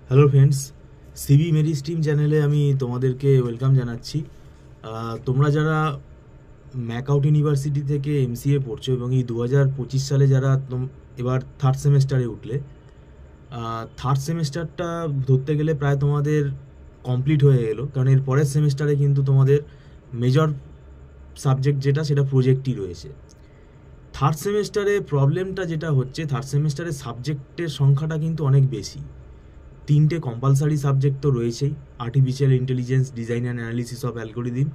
Hello friends, CB মেরি stream চ্যানেলে আমি তোমাদেরকে ওয়েলকাম জানাচ্ছি। তোমরা যারা ম্যাকআউট ইউনিভার্সিটি থেকে এমসিএ পড়ছো এবং এই 2025 সালে যারা এবার থার্ড সেমেস্টারে উঠলে, থার্ড সেমেস্টারটা ধরতে গেলে প্রায় তোমাদের কমপ্লিট হয়ে গেলো, কারণ এর পরের সেমেস্টারে কিন্তু তোমাদের মেজর সাবজেক্ট যেটা সেটা প্রজেক্টই রয়েছে। থার্ড সেমেস্টারে প্রবলেমটা যেটা হচ্ছে, থার্ড সেমেস্টারে সাবজেক্টের সংখ্যাটা কিন্তু অনেক বেশি। 3টে কম্পালসারি সাবজেক্ট তো রয়েছেই, artificial intelligence, design and analysis of algorithm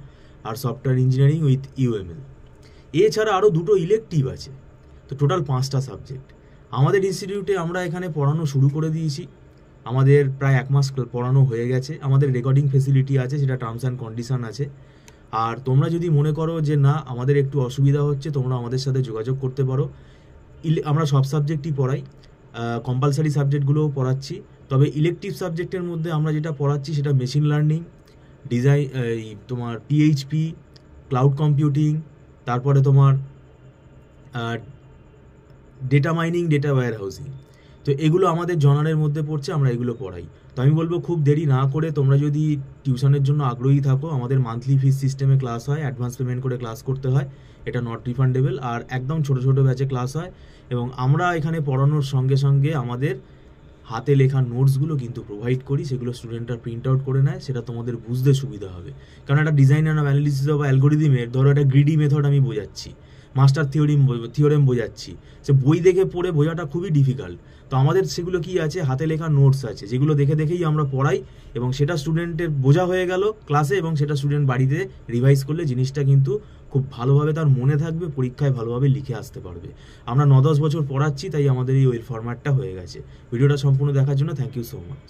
আর সফটওয়্যার ইঞ্জিনিয়ারিং উইথ ইউএমএল। এছাড়া আরও 2টো ইলেকটিভ আছে, তো টোটাল 5টা সাবজেক্ট। আমাদের ইনস্টিটিউটে আমরা এখানে পড়ানো শুরু করে দিয়েছি, আমাদের প্রায় 1 মাস পড়ানো হয়ে গেছে। আমাদের রেকর্ডিং ফেসিলিটি আছে, সেটা টার্মস অ্যান্ড কন্ডিশন আছে। আর তোমরা যদি মনে করো যে না আমাদের একটু অসুবিধা হচ্ছে, তোমরা আমাদের সাথে যোগাযোগ করতে পারো। আমরা সব সাবজেক্টই পড়াই, কম্পালসারি সাবজেক্টগুলোও পড়াচ্ছি। তবে ইলেকটিভ সাবজেক্টের মধ্যে আমরা যেটা পড়াচ্ছি সেটা মেশিন লার্নিং, ডিজাইন, তোমার পিএইচপি, ক্লাউড কম্পিউটিং, তারপরে তোমার data mining, data warehousing. তো এগুলো আমাদের জনারের মধ্যে পড়ছে, আমরা এগুলো পড়াই। তো আমি বলবো খুব দেরি না করে তোমরা যদি টিউশনের জন্য আগ্রহী থাকো, আমাদের মান্থলি ফিস সিস্টেমে ক্লাস হয়, অ্যাডভান্স পেমেন্ট করে ক্লাস করতে হয়, এটা নট রিফান্ডেবল। আর একদম ছোট ছোট ব্যাচে ক্লাস হয়, এবং আমরা এখানে পড়ানোর সঙ্গে সঙ্গে আমাদের হাতে লেখা নোটসগুলো কিন্তু প্রোভাইড করি, সেগুলো স্টুডেন্টরা প্রিন্ট আউট করে নেয়, সেটা তোমাদের বুঝতে সুবিধা হবে। কারণ একটা ডিজাইন অ্যান্ড অ্যানালিসিস অফ অ্যালগোরিদমের ধরো একটা গ্রিডি মেথড আমি বোঝাচ্ছি, মাস্টার থিওরেম বোঝাচ্ছি, সে বই দেখে পড়ে বোঝাটা খুবই ডিফিকাল্ট। তো আমাদের সেগুলো কি আছে, হাতে লেখা নোটস আছে, যেগুলো দেখে দেখেই আমরা পড়াই, এবং সেটা স্টুডেন্টের বোঝা হয়ে গেল ক্লাসে, এবং সেটা স্টুডেন্ট বাড়িতে রিভাইজ করলে জিনিসটা কিন্তু খুব ভালোভাবে তার মনে থাকবে, পরীক্ষায় ভালোভাবে লিখে আসতে পারবে। আমরা 9-10 বছর পড়াচ্ছি, তাই আমাদের এই ফরম্যাটটা হয়ে গেছে। ভিডিওটা সম্পূর্ণ দেখার জন্য থ্যাংক ইউ সো মাচ।